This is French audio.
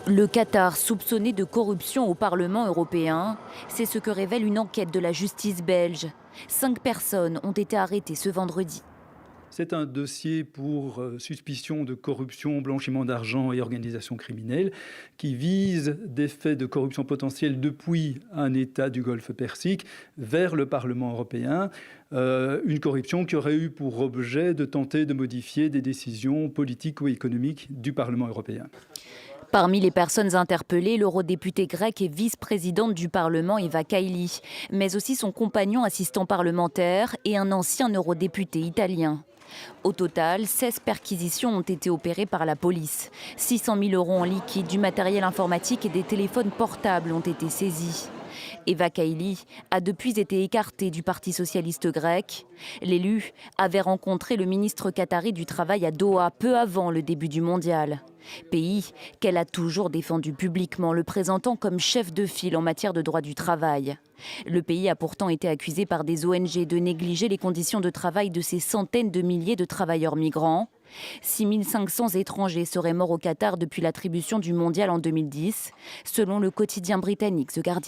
Le Qatar soupçonné de corruption au Parlement européen, c'est ce que révèle une enquête de la justice belge. 5 personnes ont été arrêtées ce vendredi. C'est un dossier pour suspicion de corruption, blanchiment d'argent et organisation criminelle qui vise des faits de corruption potentielle depuis un État du Golfe Persique vers le Parlement européen. Une corruption qui aurait eu pour objet de tenter de modifier des décisions politiques ou économiques du Parlement européen. Parmi les personnes interpellées, l'eurodéputée grecque et vice-présidente du Parlement Eva Kaili, mais aussi son compagnon assistant parlementaire et un ancien eurodéputé italien. Au total, 16 perquisitions ont été opérées par la police. 600 000 € en liquide, du matériel informatique et des téléphones portables ont été saisis. Eva Kaili a depuis été écartée du Parti socialiste grec. L'élu avait rencontré le ministre qatari du Travail à Doha peu avant le début du mondial. Pays qu'elle a toujours défendu publiquement, le présentant comme chef de file en matière de droit du travail. Le pays a pourtant été accusé par des ONG de négliger les conditions de travail de ces centaines de milliers de travailleurs migrants. 6 500 étrangers seraient morts au Qatar depuis l'attribution du mondial en 2010, selon le quotidien britannique The Guardian.